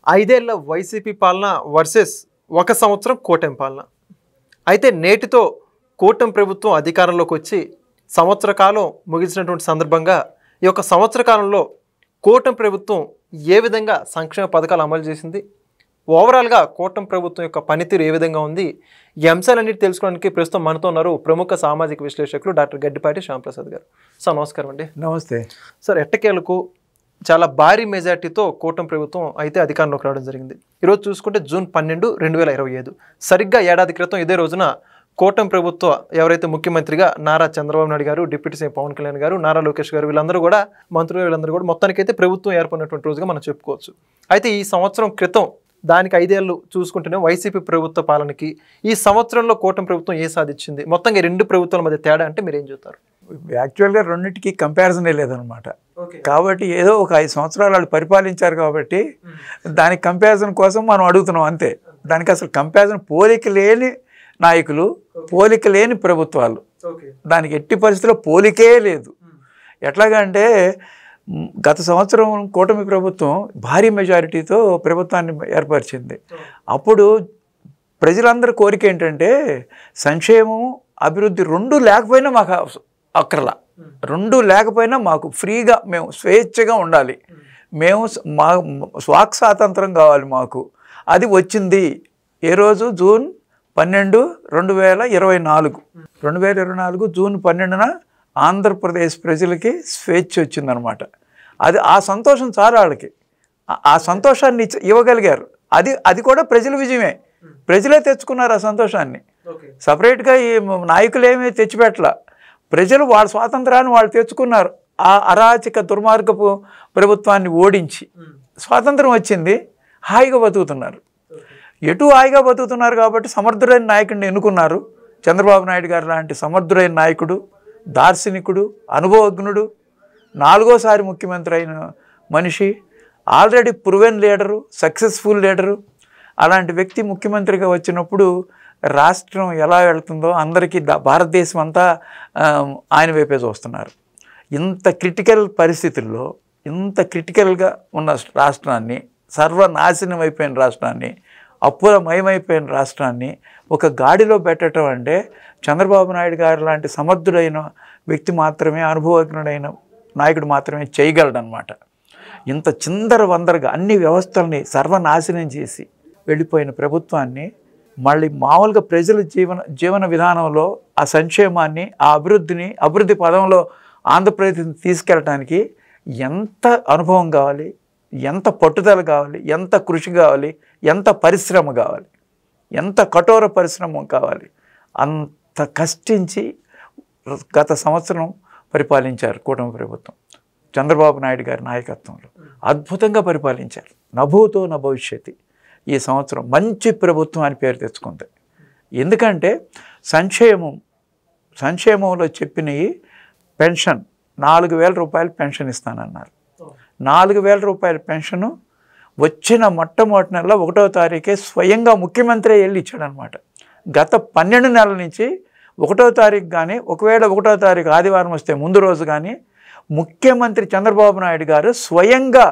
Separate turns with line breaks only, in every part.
ఐదేళ్ల వైసీపీ పాలన వర్సెస్ 1 సంవత్సరం కూటమి పాలన. అయితే నేటితో కూటమి ప్రభుత్వం అధికారంలోకి వచ్చి సంవత్సర కాలం ముగిసినటువంటి సందర్భంగా ఈ యొక్క సంవత్సర కాలంలో కూటమి ప్రభుత్వం ఏ విధంగా సంక్షేమ పథకాలు అమలు చేసింది, ఓవరాల్గా కూటమి ప్రభుత్వం యొక్క పనితీరు ఏ విధంగా ఉంది, ఈ అంశాలన్నిటి తెలుసుకోవడానికి ప్రస్తుతం మనతో ఉన్నారు ప్రముఖ సామాజిక విశ్లేషకులు డాక్టర్ గడ్డిపాటి శ్యాంప్రసాద్ గారు. సార్ నమస్కారం అండి.
నమస్తే
సార్. ఎట్టకేలకు చాలా భారీ మెజార్టీతో కూటమి ప్రభుత్వం అయితే అధికారంలోకి రావడం జరిగింది. ఈరోజు చూసుకుంటే జూన్ 12, 2025 సరిగ్గా ఏడాది క్రితం ఇదే రోజున కూటమి ప్రభుత్వ ఎవరైతే ముఖ్యమంత్రిగా నారా చంద్రబాబు నాయుడు గారు, డిప్యూటీ సీఎం పవన్ కళ్యాణ్ గారు, నారా లోకేష్ గారు వీళ్ళందరూ కూడా మంత్రులు వీళ్ళందరూ కూడా మొత్తానికైతే ప్రభుత్వం ఏర్పడినటువంటి రోజుగా మనం చెప్పుకోవచ్చు. అయితే ఈ సంవత్సరం క్రితం దానికి 5 ఏళ్ళు చూసుకుంటేనే వైసీపీ ప్రభుత్వ పాలనకి ఈ సంవత్సరంలో కూటమి ప్రభుత్వం ఏ సాధించింది, మొత్తంగా 2 ప్రభుత్వాల మధ్య తేడా అంటే మీరు ఏం చెప్తారు?
యాక్చువల్గా రెండింటికి కంపారిజనే లేదనమాట. కాబట్టి ఏదో ఒక 5 సంవత్సరాలు వాళ్ళు పరిపాలించారు కాబట్టి దానికి కంపారిజన్ కోసం మనం అడుగుతున్నాం అంతే. దానికి అసలు కంపారిజన్ పోలిక లేని నాయకులు, పోలిక లేని ప్రభుత్వాలు, దానికి ఎట్టి పరిస్థితుల్లో పోలికే లేదు. ఎట్లాగంటే గత సంవత్సరం కూటమి ప్రభుత్వం భారీ మెజారిటీతో ప్రభుత్వాన్ని ఏర్పరిచింది. అప్పుడు ప్రజలందరి కోరిక ఏంటంటే సంక్షేమం, అభివృద్ధి 2 లేకపోయినా మాకు అక్కర్లా, 2 లేకపోయినా మాకు ఫ్రీగా మేము స్వేచ్ఛగా ఉండాలి, మేము మా స్వాక్ స్వాతంత్రం కావాలి మాకు. అది వచ్చింది ఏ రోజు? జూన్ 12, 2024. 2024 జూన్ 12న ఆంధ్రప్రదేశ్ ప్రజలకి స్వేచ్ఛ వచ్చిందనమాట. ఆ సంతోషం చాలా వాళ్ళకి, ఆ సంతోషాన్ని ఇవ్వగలిగారు. అది కూడా ప్రజల విజయమే. ప్రజలే తెచ్చుకున్నారు ఆ సంతోషాన్ని. సపరేట్గా ఈ నాయకులు ఏమీ తెచ్చిపెట్టలా. ప్రజలు వాళ్ళ స్వాతంత్రాన్ని వాళ్ళు తెచ్చుకున్నారు. ఆ అరాచక దుర్మార్గపు ప్రభుత్వాన్ని ఓడించి స్వాతంత్రం వచ్చింది, హాయిగా బతుకుతున్నారు. ఎటు హాయిగా బతుకుతున్నారు కాబట్టి సమర్థుడైన నాయకుడిని ఎన్నుకున్నారు. చంద్రబాబు నాయుడు గారు లాంటి సమర్థుడైన నాయకుడు, దార్శనికుడు, అనుభవజ్ఞుడు, 4వ ముఖ్యమంత్రి అయిన మనిషి, already proven leader, successful leader. అలాంటి వ్యక్తి ముఖ్యమంత్రిగా వచ్చినప్పుడు రాష్ట్రం ఎలా వెళుతుందో అందరికీ భారతదేశం అంతా ఆయన వైపే చూస్తున్నారు. ఇంత క్రిటికల్ పరిస్థితుల్లో, ఇంత క్రిటికల్గా ఉన్న రాష్ట్రాన్ని, సర్వనాశనం అయిపోయిన రాష్ట్రాన్ని, అప్పులమయమైపోయిన రాష్ట్రాన్ని ఒక గాడిలో పెట్టడం అంటే చంద్రబాబు నాయుడు గారు లాంటి సమర్థుడైన వ్యక్తి మాత్రమే, అనుభవజ్ఞుడైన నాయకుడు మాత్రమే చేయగలడనమాట. ఇంత చిందర వందరగా అన్ని వ్యవస్థల్ని సర్వనాశనం చేసి వెళ్ళిపోయిన ప్రభుత్వాన్ని మళ్ళీ మామూలుగా ప్రజల జీవన విధానంలో ఆ సంక్షేమాన్ని, ఆ అభివృద్ధి పదంలో ఆంధ్రప్రదేశ్ని తీసుకెళ్ళటానికి ఎంత అనుభవం కావాలి, ఎంత పట్టుదల కావాలి, ఎంత కృషి కావాలి, ఎంత పరిశ్రమ కావాలి, ఎంత కఠోర పరిశ్రమ కావాలి. అంత కష్టించి గత సంవత్సరం పరిపాలించారు కూటమి ప్రభుత్వం చంద్రబాబు నాయుడు గారి నాయకత్వంలో. అద్భుతంగా పరిపాలించారు. నభూతో న భవిష్యతి. ఈ సంవత్సరం మంచి ప్రభుత్వం అని పేరు తెచ్చుకుంది. ఎందుకంటే సంక్షేమంలో చెప్పినవి పెన్షన్ 4,000 రూపాయలు పెన్షన్ ఇస్తానన్నారు. 4,000 రూపాయల పెన్షను వచ్చిన మొట్టమొదటి నెల 1వ తారీఖే స్వయంగా ముఖ్యమంత్రి వెళ్ళి ఇచ్చాడనమాట. గత 12 నెలల నుంచి 1వ తారీఖు కానీ, ఒకవేళ 1వ తారీఖు ఆదివారం వస్తే ముందు రోజు కానీ ముఖ్యమంత్రి చంద్రబాబు నాయుడు గారు స్వయంగా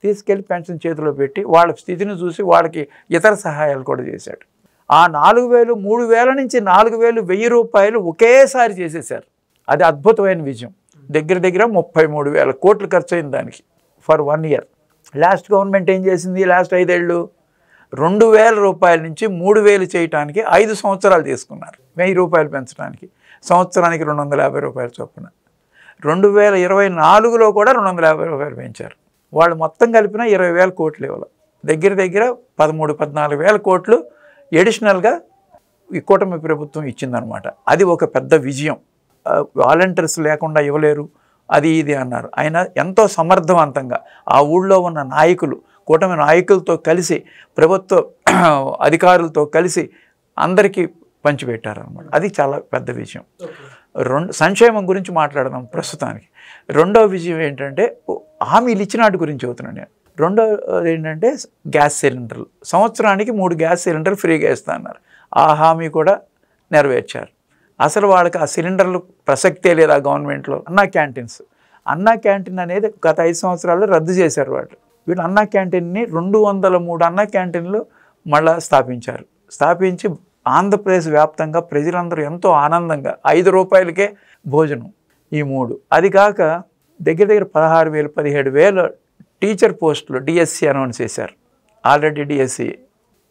తీసుకెళ్ళి పెన్షన్ చేతిలో పెట్టి వాళ్ళ స్థితిని చూసి వాళ్ళకి ఇతర సహాయాలు కూడా చేశాడు. ఆ 4,000, 3,000 నుంచి 4,000, 1,000 రూపాయలు ఒకేసారి చేసేశారు. అది అద్భుతమైన విజయం. దగ్గర 33,000 కోట్లు ఖర్చు అయింది దానికి ఫర్ 1 ఇయర్. లాస్ట్ గవర్నమెంట్ ఏం చేసింది? లాస్ట్ 5 ఏళ్ళు 2,000 రూపాయల నుంచి 3,000 చేయటానికి 5 సంవత్సరాలు తీసుకున్నారు. 1,000 రూపాయలు పెంచడానికి సంవత్సరానికి 250 రూపాయలు చొప్పున. 2024లో కూడా 250 రూపాయలు పెంచారు. వాళ్ళు మొత్తం కలిపిన 20,000 కోట్లు ఇవ్వాలి. దగ్గర 13-14,000 కోట్లు ఎడిషనల్గా ఈ కూటమి ప్రభుత్వం ఇచ్చిందనమాట. అది ఒక పెద్ద విజయం. వాలంటీర్స్ లేకుండా ఇవ్వలేరు, అది ఇది అన్నారు. ఆయన ఎంతో సమర్థవంతంగా ఆ ఊళ్ళో ఉన్న నాయకులు, కూటమి నాయకులతో కలిసి, ప్రభుత్వ అధికారులతో కలిసి అందరికీ పంచిపెట్టారనమాట. అది చాలా పెద్ద విజయం. సంక్షేమం గురించి మాట్లాడదాం ప్రస్తుతానికి. రెండవ విజయం ఏంటంటే హామీలు ఇచ్చిన వాటి గురించి చెబుతున్నాను నేను. రెండోది ఏంటంటే గ్యాస్ సిలిండర్లు. సంవత్సరానికి 3 గ్యాస్ సిలిండర్లు ఫ్రీగా ఇస్తా అన్నారు. ఆ హామీ కూడా నెరవేర్చారు. అసలు వాళ్ళకి ఆ సిలిండర్లు ప్రసక్తే లేదు ఆ గవర్నమెంట్లో. అన్నా క్యాంటీన్ అనేది గత 5 సంవత్సరాల్లో రద్దు చేశారు వాళ్ళు. వీళ్ళు అన్నా క్యాంటీన్ని 203 అన్నా క్యాంటీన్లు మళ్ళా స్థాపించి ఆంధ్రప్రదేశ్ వ్యాప్తంగా ప్రజలందరూ ఎంతో ఆనందంగా 5 రూపాయలకే భోజనం ఈ 3. అది కాక దగ్గర 16,000 17,000 టీచర్ పోస్టులు డిఎస్సి అనౌన్స్ చేశారు. Already DSC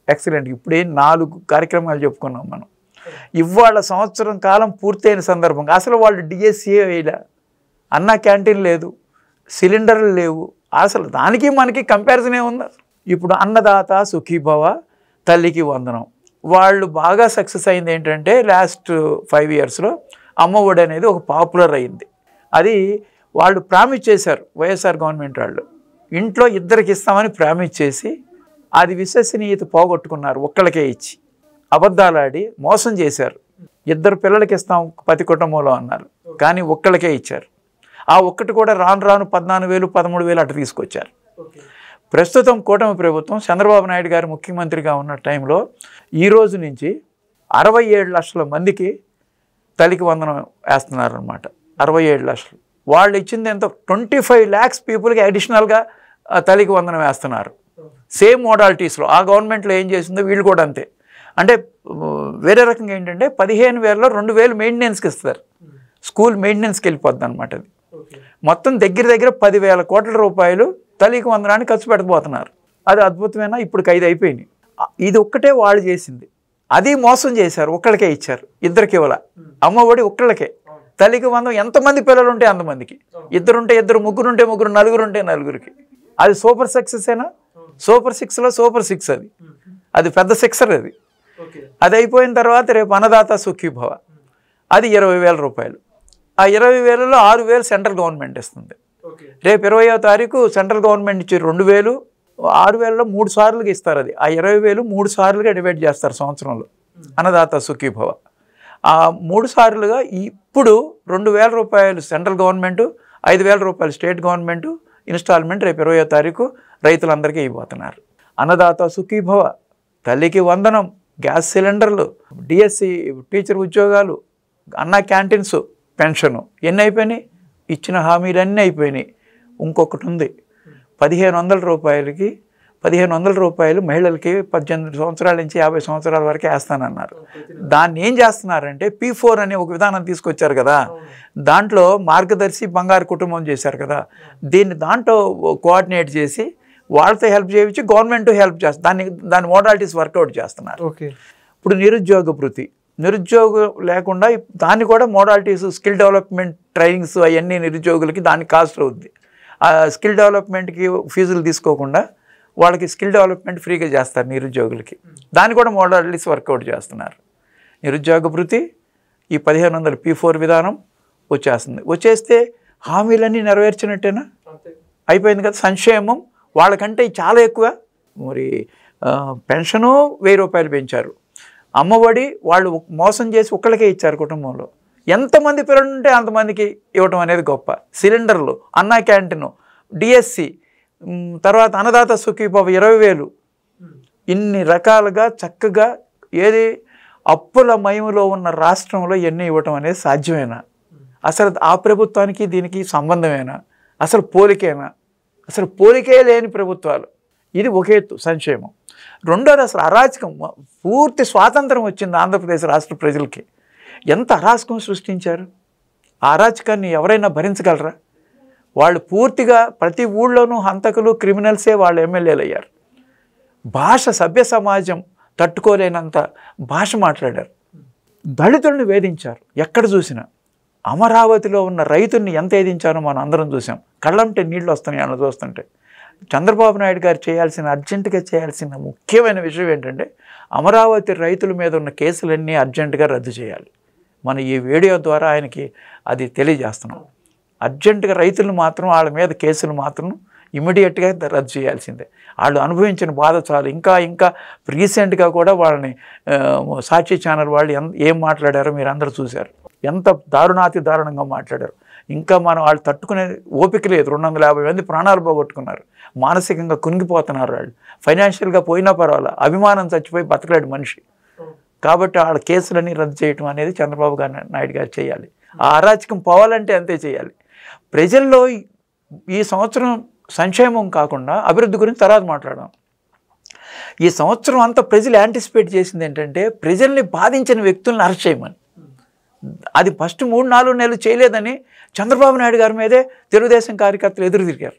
excellent. ఇప్పుడే 4 కార్యక్రమాలు చెప్పుకున్నాం మనం. ఇవాళ సంవత్సరం కాలం పూర్తయిన సందర్భంగా అసలు వాళ్ళు డిఎస్సీ వేయలే, అన్నా క్యాంటీన్ లేదు, సిలిండర్లు లేవు. అసలు దానికి మనకి కంపారిజన్ ఏముంది? ఇప్పుడు అన్నదాత సుఖీభవ, తల్లికి వందనం వాళ్ళు బాగా సక్సెస్ అయింది ఏంటంటే లాస్ట్ 5 ఇయర్స్లో అమ్మఒడి అనేది ఒక పాపులర్ అయింది. అది వాళ్ళు ప్రామిస్ చేశారు, వైఎస్ఆర్ గవర్నమెంట్ వాళ్ళు ఇంట్లో 2కి ఇస్తామని ప్రామిస్ చేసి అది విశ్వసనీయత పోగొట్టుకున్నారు. ఒక్కళ్ళకే ఇచ్చి అబద్ధాలాడి మోసం చేశారు. 2 పిల్లలకి ఇస్తాం ప్రతి కుటుంబంలో అన్నారు, కానీ ఒక్కళ్ళకే ఇచ్చారు. ఆ ఒక్కటి కూడా రాను 14,000 13,000 అటు తీసుకొచ్చారు. ప్రస్తుతం కూటమి ప్రభుత్వం చంద్రబాబు నాయుడు గారు ముఖ్యమంత్రిగా ఉన్న టైంలో ఈ రోజు నుంచి 67 లక్షల మందికి తల్లికి వందనం వేస్తున్నారనమాట. 67 లక్షలు. వాళ్ళు ఇచ్చింది ఎంత? 25 lakhs పీపుల్కి అడిషనల్గా తల్లికి వందనం వేస్తున్నారు. సేమ్ మోడాలిటీస్లో ఆ గవర్నమెంట్లో ఏం చేసిందో వీళ్ళు కూడా అంతే. అంటే వేరే రకంగా ఏంటంటే 15,000లో 2,000 మెయింటెనెన్స్కి ఇస్తారు. స్కూల్ మెయింటెనెన్స్కి వెళ్ళిపోద్ది అనమాట. అది మొత్తం దగ్గర 10,000 కోట్ల రూపాయలు తల్లికి వందనాన్ని ఖర్చు పెట్టబోతున్నారు. అది అద్భుతమైన ఇప్పుడు 5 అయిపోయినాయి. ఇది ఒక్కటే వాళ్ళు చేసింది. అది మోసం చేశారు, ఒక్కళ్ళకే ఇచ్చారు, 2కి ఇవ్వాల. అమ్మఒడి ఒక్కళ్ళకే. తల్లికి వందనం ఎంతమంది పిల్లలు ఉంటే అంతమందికి, 2 ఉంటే 2, 3 ఉంటే 3, 4 ఉంటే 4కి. అది సూపర్ సక్సెస్ అయినా సూపర్ 6లో సూపర్ 6 అది పెద్ద సిక్సర్. అది అయిపోయిన తర్వాత రేపు అన్నదాత సుఖీభవ, అది 20,000 రూపాయలు. ఆ 20,000లో 6,000 సెంట్రల్ గవర్నమెంట్ ఇస్తుంది. రేపు 20వ తారీఖు సెంట్రల్ గవర్నమెంట్ ఇచ్చి 2,000, 6,000లో 3 సార్లుగా ఇస్తారు. అది ఆ 20,000 3 సార్లుగా డివైడ్ చేస్తారు సంవత్సరంలో అన్నదాత సుఖీభవ. ఆ 3 సార్లుగా ఇప్పుడు 2,000 రూపాయలు సెంట్రల్ గవర్నమెంటు, 5,000 రూపాయలు స్టేట్ గవర్నమెంటు ఇన్స్టాల్మెంట్ రేపు 20వ తారీఖు రైతులందరికీ ఇవ్వబోతున్నారు. అన్నదాత సుఖీభవ, తల్లికి వందనం, గ్యాస్ సిలిండర్లు, డిఎస్సి టీచర్ ఉద్యోగాలు, అన్నా క్యాంటీన్స్, పెన్షను ఎన్ని అయిపోయినాయి? ఇచ్చిన హామీలన్నీ అయిపోయినాయి. ఇంకొకటి ఉంది, 1,500 రూపాయలకి 1,500 రూపాయలు మహిళలకి 18 సంవత్సరాల నుంచి 50 సంవత్సరాల వరకు వేస్తానన్నారు. దాన్ని ఏం చేస్తున్నారంటే P4 అనే ఒక విధానం తీసుకొచ్చారు కదా, దాంట్లో మార్గదర్శి బంగారు కుటుంబం చేశారు కదా, దాంట్లో కోఆర్డినేట్ చేసి వాళ్ళతో హెల్ప్ చేయించి గవర్నమెంట్ హెల్ప్ చేస్తారు. దాని మోడాలిటీస్ వర్కౌట్ చేస్తున్నారు. ఇప్పుడు నిరుద్యోగ భృతి, నిరుద్యోగం లేకుండా దాన్ని కూడా మోడాలిటీస్, స్కిల్ డెవలప్మెంట్ ట్రైనింగ్స్ అవన్నీ నిరుద్యోగులకి దానికి కాస్ట్ అవుద్ది. ఆ స్కిల్ డెవలప్మెంట్కి ఫీజులు తీసుకోకుండా వాళ్ళకి స్కిల్ డెవలప్మెంట్ ఫ్రీగా చేస్తారు నిరుద్యోగులకి. దాన్ని కూడా మోడాలిటీస్ వర్కౌట్ చేస్తున్నారు. నిరుద్యోగ భృతి, ఈ 1,500 P4 విధానం వచ్చేస్తే హామీలన్నీ నెరవేర్చినట్టేనా? అయిపోయింది కదా. సంక్షేమం వాళ్ళకంటే చాలా ఎక్కువ. మరి పెన్షను 1,000 రూపాయలు పెంచారు. అమ్మఒడి వాళ్ళు మోసం చేసి ఒక్కళ్ళకే ఇచ్చారు కుటుంబంలో. ఎంతమంది పిల్లలు ఉంటే అంతమందికి ఇవ్వటం అనేది గొప్ప. సిలిండర్లు, అన్నా క్యాంటీను, డిఎస్సి, తర్వాత అన్నదాత సుఖీభవ 20,000, ఇన్ని రకాలుగా చక్కగా ఏది అప్పుల మయములో ఉన్న రాష్ట్రంలో ఎన్ని ఇవ్వటం అనేది సాధ్యమేనా? అసలు ఆ ప్రభుత్వానికి దీనికి సంబంధమేనా? అసలు పోలికేనా? అసలు పోలికే లేని ప్రభుత్వాలు. ఇది ఒక ఎత్తు సంక్షేమం. రెండోది అసలు అరాచకం. పూర్తి స్వాతంత్రం వచ్చింది ఆంధ్రప్రదేశ్ రాష్ట్ర ప్రజలకి. ఎంత అరాచకం సృష్టించారు! ఆ అరాచకాన్ని ఎవరైనా భరించగలరా? వాళ్ళు పూర్తిగా ప్రతి ఊళ్ళోనూ హంతకులు, క్రిమినల్సే వాళ్ళు ఎమ్మెల్యేలు అయ్యారు. భాష, సభ్య సమాజం తట్టుకోలేనంత భాష మాట్లాడారు. దళితుల్ని వేధించారు. ఎక్కడ చూసినా అమరావతిలో ఉన్న రైతుల్ని ఎంత వేధించారో మనం అందరం చూసాం. కళ్ళంటే నీళ్ళు వస్తున్నాయి అన్న చూస్తుంటే. చంద్రబాబు నాయుడు గారు అర్జెంటుగా చేయాల్సిన ముఖ్యమైన విషయం ఏంటంటే అమరావతి రైతుల మీద ఉన్న కేసులన్నీ అర్జెంటుగా రద్దు చేయాలి. మన ఈ వీడియో ద్వారా ఆయనకి అది తెలియజేస్తున్నాం. అర్జెంటుగా రైతులు మాత్రం వాళ్ళ మీద కేసులు మాత్రం ఇమీడియట్గా రద్దు చేయాల్సిందే. వాళ్ళు అనుభవించిన బాధ చాలు. ఇంకా రీసెంట్గా కూడా వాళ్ళని సాక్షి ఛానల్ వాళ్ళు ఏం మాట్లాడారో మీరు అందరూ చూశారు. ఎంత దారుణంగా మాట్లాడారు. ఇంకా మనం వాళ్ళు తట్టుకునే ఓపిక లేదు. 250 మంది ప్రాణాలు పోగొట్టుకున్నారు. మానసికంగా కుంగిపోతున్నారు వాళ్ళు. ఫైనాన్షియల్గా పోయినా పర్వాలా, అభిమానం చచ్చిపోయి బతకలేడు మనిషి. కాబట్టి వాళ్ళ కేసులన్నీ రద్దు చేయడం అనేది చంద్రబాబు నాయుడు గారు చేయాలి. ఆ అరాచకం పోవాలంటే అంతే చేయాలి. ప్రజల్లో ఈ సంవత్సరం సంక్షేమం కాకుండా అభివృద్ధి గురించి తర్వాత మాట్లాడదాం. ఈ సంవత్సరం అంతా ప్రజలు యాంటిసిపేట్ చేసింది ఏంటంటే ప్రజల్ని బాధించిన వ్యక్తులను అరెస్ట్ చేయమని. అది ఫస్ట్ 3-4 నెలలు చేయలేదని చంద్రబాబు నాయుడు గారి మీదే తెలుగుదేశం కార్యకర్తలు ఎదురు తిరిగారు.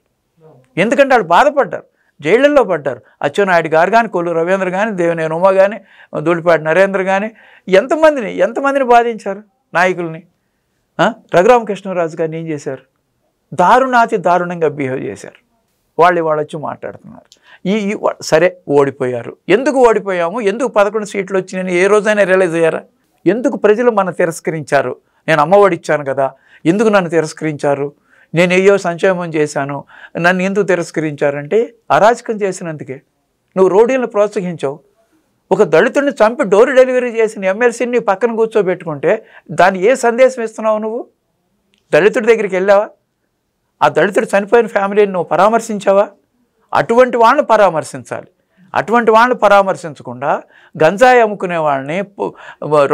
ఎందుకంటే వాళ్ళు బాధపడ్డారు, జైళ్ళల్లో పడ్డారు. అచ్చెన్నాయుడు గారు కానీ, కొల్లు రవీంద్ర కానీ, దేవినేని ఉమ కానీ, ధూళిపాటి నరేంద్ర కానీ ఎంతమందిని బాధించారు నాయకుల్ని. రఘురామకృష్ణరాజు గారిని ఏం చేశారు? దారుణంగా బిహేవ్ చేశారు. వాళ్ళు వచ్చి మాట్లాడుతున్నారు. సరే ఓడిపోయారు. ఎందుకు ఓడిపోయాము, ఎందుకు 11 సీట్లు వచ్చినాయని ఏ రోజైనా రియలైజ్ అయ్యారా? ఎందుకు ప్రజలు మన తిరస్కరించారు? నేను అమ్మఒడి ఇచ్చాను కదా, ఎందుకు నన్ను తిరస్కరించారు? నేను ఏయో సంక్షేమం చేశాను, నన్ను ఎందుకు తిరస్కరించారంటే అరాచకం చేసినందుకే. నువ్వు రోడ్లను ప్రోత్సహించావు. ఒక దళితుడిని చంపి డోర్ డెలివరీ చేసిన ఎమ్మెల్సీని పక్కన కూర్చోబెట్టుకుంటే దాన్ని ఏ సందేశం ఇస్తున్నావు? నువ్వు దళితుడి దగ్గరికి వెళ్ళావా? ఆ దళితుడు చనిపోయిన ఫ్యామిలీని నువ్వు పరామర్శించావా? అటువంటి వాళ్ళని పరామర్శించాలి. అటువంటి వాళ్ళని పరామర్శించకుండా గంజాయి అమ్ముకునే వాళ్ళని,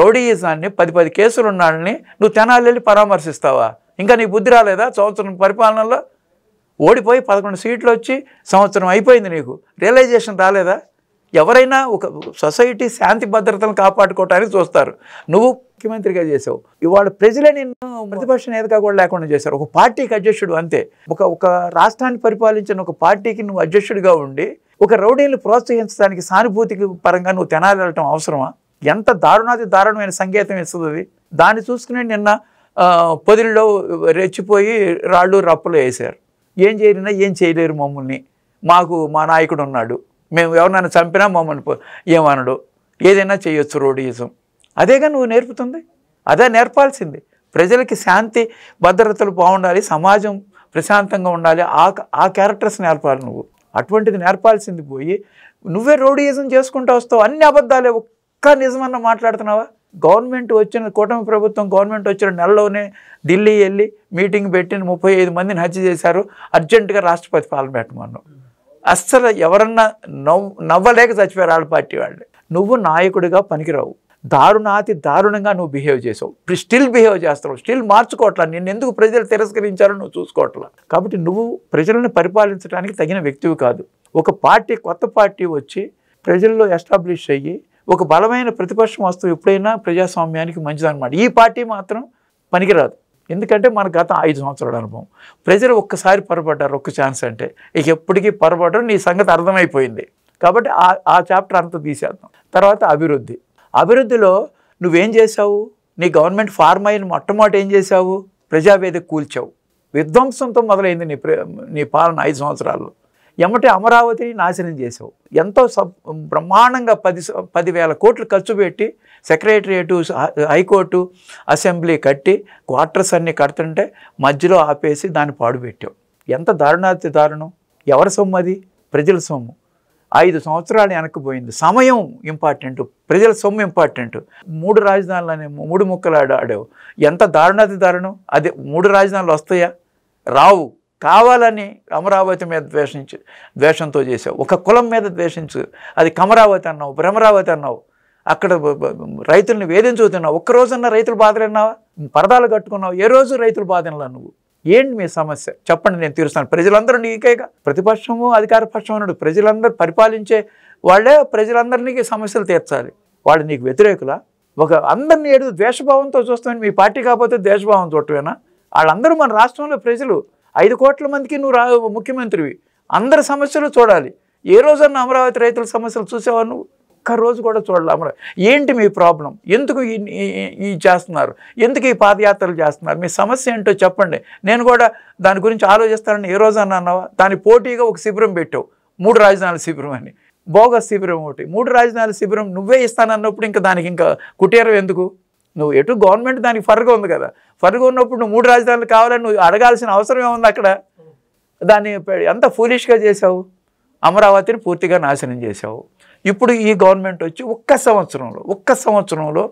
రౌడీయిజాన్ని, 10 కేసులు ఉన్న వాళ్ళని నువ్వు తెనాలి వెళ్ళి పరామర్శిస్తావా? ఇంకా నీ బుద్ధి రాలేదా? సంవత్సరం పరిపాలనలో ఓడిపోయి 11 సీట్లు వచ్చి సంవత్సరం అయిపోయింది, నీకు రియలైజేషన్ రాలేదా? ఎవరైనా ఒక సొసైటీ శాంతి భద్రతలను కాపాడుకోవటానికి చూస్తారు. నువ్వు ముఖ్యమంత్రిగా చేసావు, ఇవాళ ప్రజలే నిన్ను ప్రతిపక్ష నేతగా కూడా లేకుండా చేశారు. ఒక పార్టీకి అధ్యక్షుడు అంతే. ఒక రాష్ట్రాన్ని పరిపాలించిన ఒక పార్టీకి నువ్వు అధ్యక్షుడిగా ఉండి ఒక రౌడీని ప్రోత్సహించడానికి సానుభూతికి పరంగా నువ్వు తెనాలి వెళ్ళటం అవసరమా? ఎంత దారుణమైన సంకేతం ఇస్తుంది అది. దాన్ని చూసుకుని నిన్న పొదిల్లో రెచ్చిపోయి రాళ్ళు రప్పలు వేశారు. ఏం చేయలేరు మమ్మల్ని, మా నాయకుడు ఉన్నాడు, మేము ఎవరినైనా చంపినా మమ్మల్ని ఏమనడు, ఏదైనా చేయొచ్చు రౌడీయిజం. అదేగా నువ్వు నేర్పుతుంది, అదే నేర్పాల్సింది. ప్రజలకి శాంతి భద్రతలు బాగుండాలి, సమాజం ప్రశాంతంగా ఉండాలి, ఆ క్యారెక్టర్స్ నేర్పాలి నువ్వు. అటువంటిది నేర్పాల్సింది పోయి నువ్వే రౌడీయిజం చేసుకుంటూ వస్తావు. అన్ని అబద్ధాలే, ఒక్క నిజమన్నా మాట్లాడుతున్నావా? కూటమి ప్రభుత్వం గవర్నమెంట్ వచ్చిన నెలలోనే ఢిల్లీ వెళ్ళి మీటింగ్ పెట్టి 35 మందిని హత్య చేశారు, అర్జెంటుగా రాష్ట్రపతి పాలన పెట్టమన్నావు. అస్సలు ఎవరన్నా నవ్వలేక చచ్చిపోయారు వాళ్ళ పార్టీ వాళ్ళే. నువ్వు నాయకుడిగా పనికిరావు. దారుణంగా నువ్వు బిహేవ్ చేసావు. స్టిల్ బిహేవ్ చేస్తావు, స్టిల్ మార్చుకోవట్లా. నిన్ను ఎందుకు ప్రజలు తిరస్కరించారో నువ్వు చూసుకోవట్లా. కాబట్టి నువ్వు ప్రజలను పరిపాలించడానికి తగిన వ్యక్తివి కాదు. ఒక పార్టీ, కొత్త పార్టీ వచ్చి ప్రజల్లో ఎస్టాబ్లిష్ అయ్యి ఒక బలమైన ప్రతిపక్షం వస్తువు ఎప్పుడైనా ప్రజాస్వామ్యానికి మంచిదన్నమాట. ఈ పార్టీ మాత్రం పనికిరాదు. ఎందుకంటే మన గత 5 సంవత్సరాల అనుభవం. ప్రజలు ఒక్కసారి పొరపడ్డారు, ఒక్క ఛాన్స్ అంటే ఇక ఎప్పటికీ పొరపడరు. నీ సంగతి అర్థమైపోయింది. కాబట్టి ఆ చాప్టర్ అంతా తీసేద్దాం. తర్వాత అభివృద్ధిలో నువ్వేం చేశావు? నీ గవర్నమెంట్ ఫార్మ్ అయిన మొట్టమొదటి ఏం చేశావు? ప్రజావేదిక కూల్చావు. విధ్వంసంతో మొదలైంది నీ పాలన 5 సంవత్సరాల్లో. ఎమ్మటే అమరావతిని నాశనం చేసావు. ఎంతో బ్రహ్మాండంగా 10,000 కోట్లు ఖర్చు పెట్టి సెక్రటరియటు, హైకోర్టు, అసెంబ్లీ కట్టి క్వార్టర్స్ అన్నీ కడుతుంటే మధ్యలో ఆపేసి దాన్ని పాడుపెట్టావు. ఎంత దారుణం! ఎవరి సొమ్ము అది? ప్రజల సొమ్ము. 5 సంవత్సరాలు వెనక్కిపోయింది. సమయం ఇంపార్టెంట్, ప్రజల సొమ్ము ఇంపార్టెంట్. 3 రాజధానులని 3 ముక్కలు ఆడావు. ఎంత దారుణం! అదే 3 రాజధానులు వస్తాయా? రావు. కావాలని అమరావతి మీద ద్వేషంతో చేసావు. ఒక కులం మీద ద్వేషించు, అది కమరావతి అన్నావు, భ్రమరావతి అన్నావు. అక్కడ రైతుల్ని వేధించుతున్నావు. ఒక్కరోజన్నా రైతుల బాధలు అన్నావా? పరదాలు కట్టుకున్నావు. ఏ రోజు రైతుల బాధనలా నువ్వు? ఏంటి మీ సమస్య చెప్పండి, నేను తీరుస్తాను. ప్రజలందరూ నీకేగా. ప్రతిపక్షము అధికార పక్షం అన్నాడు. ప్రజలందరూ పరిపాలించే వాళ్ళే ప్రజలందరినీ సమస్యలు తీర్చాలి. వాళ్ళు నీకు వ్యతిరేకులా? అందరినీ ఏడు ద్వేషభావంతో చూస్తామని మీ పార్టీ కాకపోతే ద్వేషభావం చూడటమేనా? వాళ్ళందరూ మన రాష్ట్రంలో ప్రజలు. 5 కోట్ల మందికి నువ్వు ముఖ్యమంత్రివి. అందరి సమస్యలు చూడాలి. ఏ రోజన్నా అమరావతి రైతుల సమస్యలు చూసావా నువ్వు? ఒక్కరోజు కూడా చూడాలి. అమరావతి ఏంటి మీ ప్రాబ్లం? ఎందుకు ఈ చేస్తున్నారు? ఎందుకు ఈ పాదయాత్రలు చేస్తున్నారు? మీ సమస్య ఏంటో చెప్పండి, నేను కూడా దాని గురించి ఆలోచిస్తానని ఏ రోజన్నా అన్నావా? దాని పోటీగా ఒక శిబిరం పెట్టావు, 3 రాజధానుల శిబిరం అని. బోగస్ శిబిరం ఒకటి. 3 రాజధానుల శిబిరం నువ్వే ఇస్తానన్నప్పుడు ఇంకా దానికి ఇంకా కుటీరం ఎందుకు? నువ్వు ఎటు గవర్నమెంట్ దానికి ఫర్గా ఉంది కదా. ఫర్గా ఉన్నప్పుడు నువ్వు 3 రాజధానులు కావాలని నువ్వు అడగాల్సిన అవసరం ఏముంది అక్కడ? దాన్ని ఎంత ఫూలిష్గా చేసావు. అమరావతిని పూర్తిగా నాశనం చేసావు. ఇప్పుడు ఈ గవర్నమెంట్ వచ్చి ఒక్క సంవత్సరంలో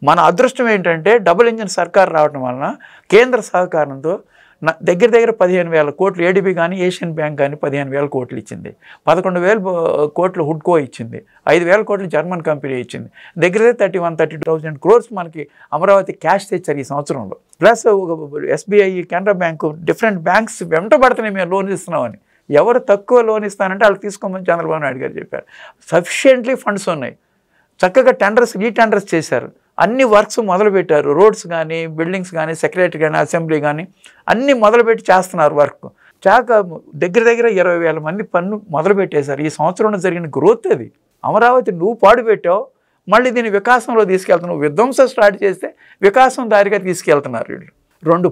మన అదృష్టం ఏంటంటే డబుల్ ఇంజిన్ సర్కార్ రావడం వలన కేంద్ర సహకారంతో దగ్గర 15,000 కోట్లు ఏడీబీ కానీ ఏషియన్ బ్యాంక్ కానీ 15,000 కోట్లు ఇచ్చింది. 11,000 కోట్లు హుడ్కో ఇచ్చింది. 5,000 కోట్లు జర్మన్ కంపెనీ ఇచ్చింది. దగ్గర 31,000-32,000 crores మనకి అమరావతి క్యాష్ తెచ్చారు ఈ సంవత్సరంలో. Plus SBI, Canara bank, different banks వెంటబడుతున్నాయి మేము లోన్ ఇస్తున్నామని. ఎవరు తక్కువ లోన్ ఇస్తానంటే వాళ్ళకి తీసుకోమని చంద్రబాబు నాయుడు గారు చెప్పారు. సఫిషియెంట్లీ ఫండ్స్ ఉన్నాయి. చక్కగా టెండర్స్ రీటెండర్స్ చేశారు. అన్ని వర్క్స్ మొదలుపెట్టారు. రోడ్స్ కానీ, బిల్డింగ్స్ కానీ, సెక్రటరీ కానీ, అసెంబ్లీ కానీ అన్నీ మొదలుపెట్టి చేస్తున్నారు వర్క్. దగ్గర 20,000 మంది పన్ను మొదలుపెట్టేశారు. ఈ సంవత్సరంలో జరిగిన గ్రోత్ అది. అమరావతి నువ్వు పాడు పెట్టావు, మళ్ళీ దీన్ని వికాసంలో తీసుకెళ్తున్నావు. విధ్వంసం స్టార్ట్ చేస్తే వికాసం దారిగా తీసుకెళ్తున్నారు వీళ్ళు. 2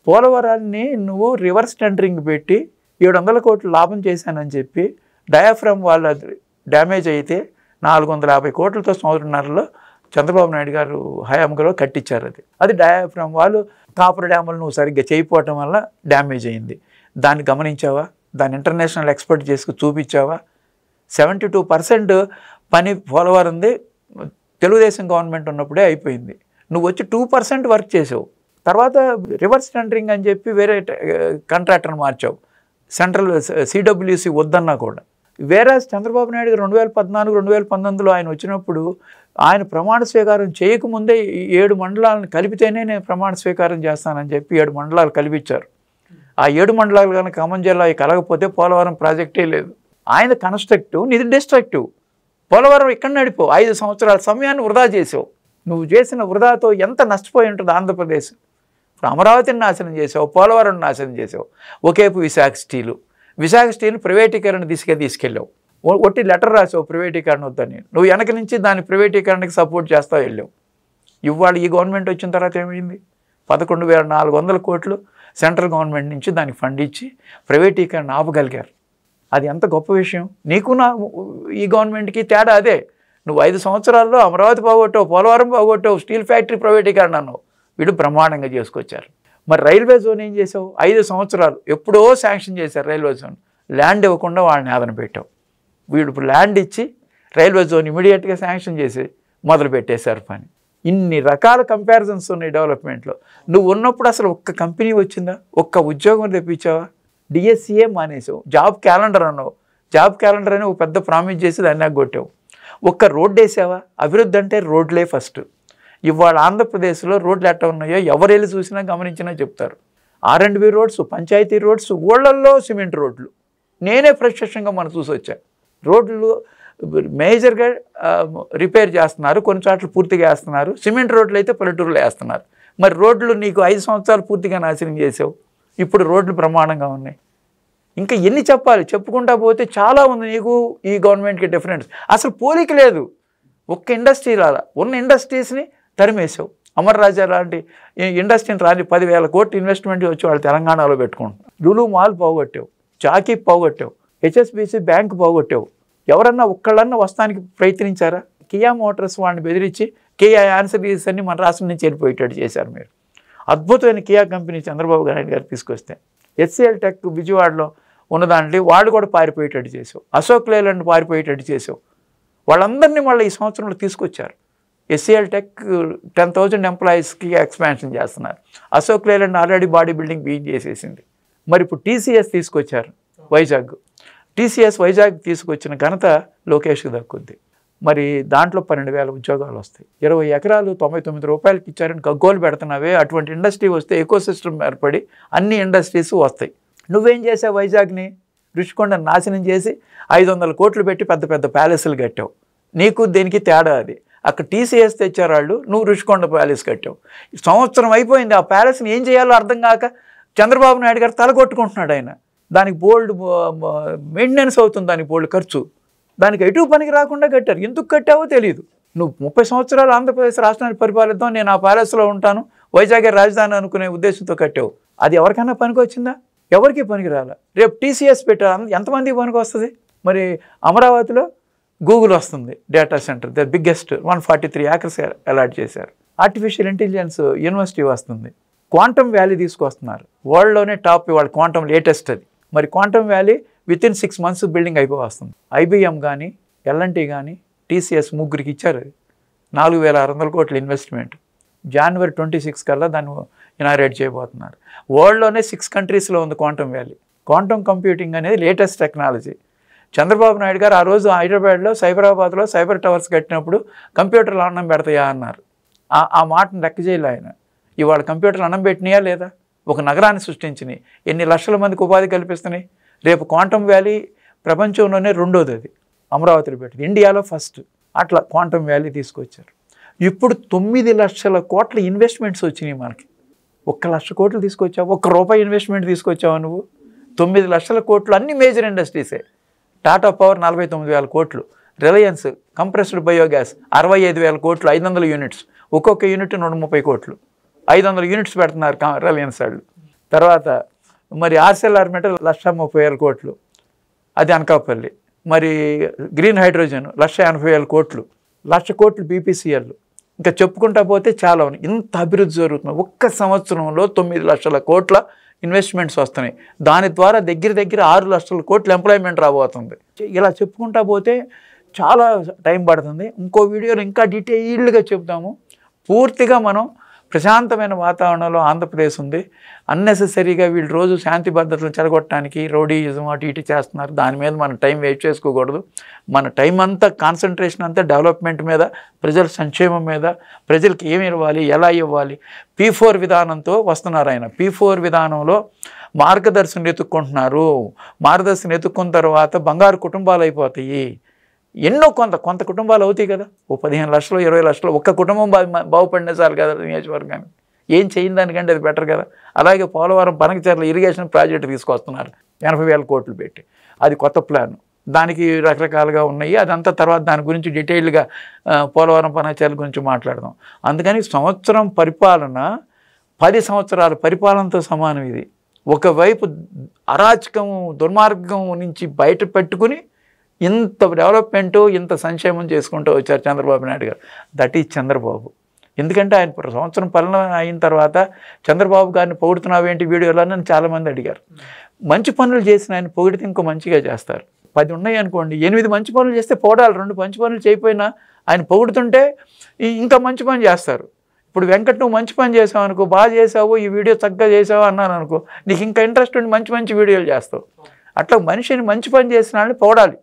పోలవరాన్ని నువ్వు రివర్స్ టెండరింగ్ పెట్టి 700 కోట్లు లాభం చేశానని చెప్పి డయాఫ్రమ్ వాళ్ళ డ్యామేజ్ అయితే 450 కోట్లతో సంవత్సరంన్నరలో చంద్రబాబు నాయుడు గారు హయాంలో కట్టించారు. అది డయాఫ్రమ్ వాళ్ళు కాపర్ డ్యాములు నువ్వు సరిగ్గా చేయకపోవటం వల్ల డ్యామేజ్ అయింది. దాన్ని గమనించావా? దాన్ని ఇంటర్నేషనల్ ఎక్స్పర్ట్ చేసుకు చూపించావా? 72% పని పోలవరంది తెలుగుదేశం గవర్నమెంట్ ఉన్నప్పుడే అయిపోయింది. నువ్వు వచ్చి 2% వర్క్ చేసావు. తర్వాత రివర్స్ టెండరింగ్ అని చెప్పి వేరే కాంట్రాక్టర్ని మార్చావు. సెంట్రల్ సిడబ్ల్యూసి వద్దన్నా కూడా. వేరే చంద్రబాబు నాయుడు గారు 2014, 2019లో ఆయన వచ్చినప్పుడు ఆయన ప్రమాణ స్వీకారం చేయకముందే 7 మండలాలను కలిపితేనే నేను ప్రమాణ స్వీకారం చేస్తానని చెప్పి 7 మండలాలు కలిపించారు. ఆ 7 మండలాలు కనుక ఖమ్మం జిల్లా కలగకపోతే పోలవరం ప్రాజెక్టే లేదు. ఆయన కన్స్ట్రక్టివ్, నీది డిస్ట్రక్టివ్. పోలవరం ఇక్కడ నడిపో 5 సంవత్సరాల సమయాన్ని వృధా చేసావు. నువ్వు చేసిన వృధాతో ఎంత నష్టపోయి ఉంటుంది ఆంధ్రప్రదేశ్. ఇప్పుడు అమరావతిని నాశనం చేసావు, పోలవరం నాశనం చేసావు. ఒకేపు విశాఖ స్టీల్ ప్రైవేటీకరణ దిశగా తీసుకెళ్ళావు. ఒట్టి లెటర్ రాసావు ప్రైవేటీకరణ వద్దని. నువ్వు వెనక నుంచి దాని ప్రైవేటీకరణకి సపోర్ట్ చేస్తావు వెళ్ళావు. ఇవాళ ఈ గవర్నమెంట్ వచ్చిన తర్వాత ఏమైంది? 11,400 కోట్లు సెంట్రల్ గవర్నమెంట్ నుంచి దానికి ఫండ్ ఇచ్చి ప్రైవేటీకరణ ఆపగలిగారు. అది ఎంత గొప్ప విషయం. నీకు ఈ గవర్నమెంట్కి తేడా అదే. నువ్వు 5 సంవత్సరాల్లో అమరావతి పోగొట్టావు, పోలవరం పోగొట్టావు, స్టీల్ ఫ్యాక్టరీ ప్రైవేటీకరణ అన్నావు. వీడు బ్రహ్మాండంగా చేసుకొచ్చారు. మరి రైల్వే జోన్ ఏం చేసావు? 5 సంవత్సరాలు ఎప్పుడో శాంక్షన్ చేశారు రైల్వే జోన్. ల్యాండ్ ఇవ్వకుండా వాళ్ళని ఆదన పెట్టావు. వీడు ఇప్పుడు ల్యాండ్ ఇచ్చి రైల్వే జోన్ ఇమీడియట్గా శాంక్షన్ చేసి మొదలు పెట్టేశారు పని. ఇన్ని రకాల కంపారిజన్స్ ఉన్నాయి డెవలప్మెంట్లో. నువ్వు ఉన్నప్పుడు అసలు ఒక్క కంపెనీ వచ్చిందా? ఒక్క ఉద్యోగం తెప్పించావా? డిఎస్సీఏ మానేసావు. జాబ్ క్యాలెండర్ అన్నావు. జాబ్ క్యాలెండర్ అని ఒక పెద్ద ప్రామిస్ చేసి దాన్ని కొట్టావు. ఒక్క రోడ్డు వేసావా? అభివృద్ధి అంటే రోడ్లే ఫస్ట్. ఇవాళ ఆంధ్రప్రదేశ్లో రోడ్లు ఎట్లా ఉన్నాయో ఎవరు వెళ్ళి చూసినా గమనించినా చెప్తారు. R&B రోడ్స్, పంచాయతీ రోడ్స్, ఊళ్ళల్లో సిమెంట్ రోడ్లు. నేనే ప్రత్యక్షంగా మనం చూసి వచ్చా. రోడ్లు మేజర్గా రిపేర్ చేస్తున్నారు, కొన్ని చోట్ల పూర్తిగా వేస్తున్నారు. సిమెంట్ రోడ్లు అయితే పల్లెటూరులో వేస్తున్నారు. మరి రోడ్లు నీకు 5 సంవత్సరాలు పూర్తిగా నాశనం చేసావు. ఇప్పుడు రోడ్లు బ్రహ్మాండంగా ఉన్నాయి. ఇంకా ఎన్ని చెప్పాలి? చెప్పుకుంటా పోతే చాలా ఉంది నీకు ఈ గవర్నమెంట్కి డిఫరెన్స్. అసలు పోలిక లేదు. ఒక్క ఇండస్ట్రీ రాలా, ఉన్న ఇండస్ట్రీస్ని తరిమేసావు. అమర్ రాజా లాంటి ఇండస్ట్రీని రాని 10,000 కోట్లు ఇన్వెస్ట్మెంట్ వచ్చి వాళ్ళు తెలంగాణలో పెట్టుకుంటున్నారు. లులు మాల్ పోగొట్టావు, చాకీ పోగొట్టావు, HSBC బ్యాంక్ పోగొట్టావు. ఎవరన్నా ఒక్కళ్ళన్నా వస్తానికి ప్రయత్నించారా? కియా మోటార్స్ వాళ్ళని బెదిరించి కియా యాన్సరీస్ అన్ని మన రాష్ట్రం నుంచి వెళ్ళిపోయేటట్టు చేశారు మీరు. అద్భుతమైన కియా కంపెనీ చంద్రబాబు నాయుడు గారు తీసుకొస్తే HCL టెక్ విజయవాడలో ఉన్నదాంట్లో వాళ్ళు కూడా పారిపోయేటట్టు చేసావు. అశోక్ లేలాండ్ పారిపోయేటట్టు చేసావు. వాళ్ళందరినీ మళ్ళీ ఈ సంవత్సరంలో తీసుకొచ్చారు. HCL టెక్ 10,000 ఎంప్లాయీస్కి ఎక్స్పాన్షన్ చేస్తున్నారు. Ashok Leyland already body building begin చేసేసింది. మరి ఇప్పుడు TCS తీసుకొచ్చారు వైజాగ్. TCS వైజాగ్ తీసుకొచ్చిన ఘనత లోకేష్కి దక్కుద్ది. మరి దాంట్లో 12,000 ఉద్యోగాలు వస్తాయి. 20 ఎకరాలు 99 రూపాయలకి ఇచ్చారని గగ్గోలు పెడుతున్నావే. అటువంటి ఇండస్ట్రీ వస్తే ఎకోసిస్టమ్ ఏర్పడి అన్ని ఇండస్ట్రీస్ వస్తాయి. నువ్వేం చేసావు? వైజాగ్ని రుషికొండను నాశనం చేసి 500 కోట్లు పెట్టి పెద్ద పెద్ద ప్యాలెస్లు కట్టావు. నీకు దేనికి తేడా అది. అక్కడ TCS తెచ్చారు వాళ్ళు, నువ్వు రుషికొండ ప్యాలెస్ కట్టావు. సంవత్సరం అయిపోయింది. ఆ ప్యాలెస్ని ఏం చేయాలో అర్థం కాక చంద్రబాబు నాయుడు గారు తలగొట్టుకుంటున్నాడు. ఆయన దానికి బోల్డ్ మెయింటెనెన్స్ అవుతుంది, దానికి బోల్డ్ ఖర్చు. దానికి ఎటు పనికి రాకుండా కట్టారు. ఎందుకు కట్టావో తెలియదు. నువ్వు 30 సంవత్సరాలు ఆంధ్రప్రదేశ్ రాష్ట్రాన్ని పరిపాలిద్దాం, నేను ఆ ప్యాలెస్లో ఉంటాను, వైజాగ్ రాజధాని అనుకునే ఉద్దేశంతో కట్టావు. అది ఎవరికైనా పనికి వచ్చిందా? ఎవరికి పనికి రాలా. రేపు TCS పెట్టారు, ఎంతమందికి పనికి వస్తుంది? మరి అమరావతిలో గూగుల్ వస్తుంది data centre, the biggest 143 acres allot చేశారు. ఆర్టిఫిషియల్ ఇంటెలిజెన్స్ యూనివర్సిటీ వస్తుంది. క్వాంటమ్ వ్యాలీ తీసుకొస్తున్నారు. వరల్డ్లోనే టాప్ ఇవాళ క్వాంటమ్ లేటెస్ట్ అది. మరి quantum valley within 6 months building అయిపోవస్తుంది. IBM కానీ, L&T కానీ, TCS ముగ్గురికి ఇచ్చారు 4,600 కోట్ల ఇన్వెస్ట్మెంట్. January 26 కల్లా దాన్ని ఇనాగ్రేట్ చేయబోతున్నారు. వరల్డ్లోనే 6 countries ఉంది క్వాంటమ్ వ్యాలీ. క్వాంటమ్ కంప్యూటింగ్ అనేది లేటెస్ట్ టెక్నాలజీ. చంద్రబాబు నాయుడు గారు ఆ రోజు హైదరాబాద్లో సైబరాబాద్లో సైబర్ టవర్స్ కట్టినప్పుడు కంప్యూటర్లు అన్నం పెడతాయా అన్నారు. ఆ మాటను లెక్క చేయలే ఆయన. ఇవాళ కంప్యూటర్లు అన్నం పెట్టినాయా లేదా? ఒక నగరాన్ని సృష్టించినాయి. ఎన్ని లక్షల మందికి ఉపాధి కల్పిస్తున్నాయి. రేపు క్వాంటమ్ వ్యాలీ ప్రపంచంలోనే రెండోది, అది అమరావతిలో పెట్టింది, ఇండియాలో ఫస్ట్. అట్లా క్వాంటమ్ వ్యాలీ తీసుకొచ్చారు. ఇప్పుడు 9 లక్షల కోట్ల ఇన్వెస్ట్మెంట్స్ వచ్చినాయి మనకి. 1 లక్ష కోట్లు తీసుకొచ్చావు, ₹1 ఇన్వెస్ట్మెంట్ తీసుకొచ్చావు నువ్వు. 9 లక్షల కోట్లు అన్ని మేజర్ ఇండస్ట్రీసే. టాటా పవర్ 49,000 కోట్లు, రిలయన్స్ కంప్రెస్డ్ బయోగ్యాస్ 65,000 కోట్లు, 500 యూనిట్స్, ఒక్కొక్క యూనిట్ 130 కోట్లు, 500 యూనిట్స్ పెడుతున్నారు రిలయన్స్ వాళ్ళు. తర్వాత మరి ఆర్సెల్ఆర్ మెటల్ 1,30,000 కోట్లు, అది అనకాపల్లి. మరి గ్రీన్ హైడ్రోజన్ 1,80,000 కోట్లు, 1,00,000 కోట్లు బీపీసీఎల్. ఇంకా చెప్పుకుంటా పోతే చాలా ఉన్నాయి. ఇంత అభివృద్ధి జరుగుతుంది. ఒక్క సంవత్సరంలో 9 లక్షల కోట్ల ఇన్వెస్ట్మెంట్స్ వస్తున్నాయి. దాని ద్వారా దగ్గర 6 లక్షల కోట్ల ఎంప్లాయ్మెంట్ రాబోతుంది. ఇలా చెప్పుకుంటా పోతే చాలా టైం పడుతుంది. ఇంకో వీడియోలో ఇంకా డీటెయిల్డ్గా చెప్తాము. పూర్తిగా మనం ప్రశాంతమైన వాతావరణంలో ఆంధ్రప్రదేశ్ ఉంది. అన్నెసెసరీగా వీళ్ళు రోజు శాంతి భద్రతలు చెడగొట్టడానికి రౌడీయిజం అటు ఇటు చేస్తున్నారు. దాని మీద మన టైం వేస్ట్ చేసుకోకూడదు. మన టైం అంతా కాన్సన్ట్రేషన్ అంతా డెవలప్మెంట్ మీద, ప్రజల సంక్షేమం మీద, ప్రజలకు ఏమి ఇవ్వాలి, ఎలా ఇవ్వాలి. P4 విధానంతో వస్తున్నారు ఆయన. P4 విధానంలో మార్గదర్శనం ఎత్తుక్కుంటున్నారు. మార్గదర్శనం ఎత్తుక్కున్న తర్వాత బంగారు కుటుంబాలు అయిపోతాయి. ఎన్నో కొంత కుటుంబాలు అవుతాయి కదా. 15 లక్షలు 20 లక్షలు ఒక్క కుటుంబం బాగుపడిన చాలు కదా నియోజకవర్గానికి. ఏం చేయని దానికంటే అది బెటర్ కదా. అలాగే పోలవరం పనకచెర్ల ఇరిగేషన్ ప్రాజెక్టు తీసుకొస్తున్నారు 80,000 కోట్లు పెట్టి. అది కొత్త ప్లాన్. దానికి రకరకాలుగా ఉన్నాయి. అదంతా తర్వాత దాని గురించి డీటెయిల్గా పోలవరం పనకచెర్ల గురించి మాట్లాడదాం. అందుకని సంవత్సరం పరిపాలన 10 సంవత్సరాల పరిపాలనతో సమానం ఇది. ఒకవైపు అరాచకం దుర్మార్గం నుంచి బయట పెట్టుకుని ఇంత డెవలప్మెంటు, ఇంత సంక్షేమం చేసుకుంటూ వచ్చారు చంద్రబాబు నాయుడు గారు. That is Chandrababu. ఎందుకంటే ఆయన సంవత్సరం పాలన అయిన తర్వాత చంద్రబాబు గారిని పొగుడుతున్నావేంటి వీడియోలో అని చాలామంది అడిగారు. మంచి పనులు చేసిన ఆయన పొగిడితే ఇంకో మంచిగా చేస్తారు. 10 ఉన్నాయి అనుకోండి, 8 మంచి పనులు చేస్తే పోడాలి. 2 మంచి పనులు చేయకపోయినా ఆయన పొగుడుతుంటే ఇంకా మంచి పని చేస్తారు. ఇప్పుడు వెంకట్ నువ్వు మంచి పని చేసావు అనుకో, బాగా చేసావు, ఈ వీడియో చక్కగా చేసావు అన్నాను అనుకో, నీకు ఇంకా ఇంట్రెస్ట్ ఉండి మంచి వీడియోలు చేస్తావు. అట్లా మనిషిని మంచి పని చేసిన వాళ్ళని పొగడాలి.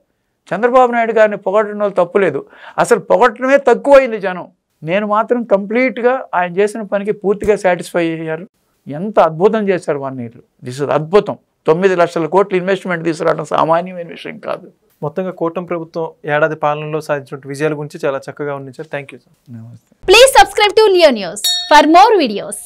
చంద్రబాబు నాయుడు గారిని పొగడడం వల్ల తప్పులేదు. అసలు పొగడటమే తక్కువైంది జనం. నేను మాత్రం కంప్లీట్గా ఆయన చేసిన పనికి పూర్తిగా సాటిస్ఫై అయ్యారు. ఎంత అద్భుతం చేశారు 1 year. దిస్ ఇస్ అద్భుతం. 9 లక్షల కోట్ల ఇన్వెస్ట్మెంట్ తీసుకురావడం సామాన్యమైన విషయం కాదు.
మొత్తంగా కూటమి ప్రభుత్వం ఏడాది పాలనలో సాధించిన విజయాల గురించి చాలా చక్కగా ఉంది సార్. Thank you sir.
నమస్తే.
Please subscribe to Leo News for more videos.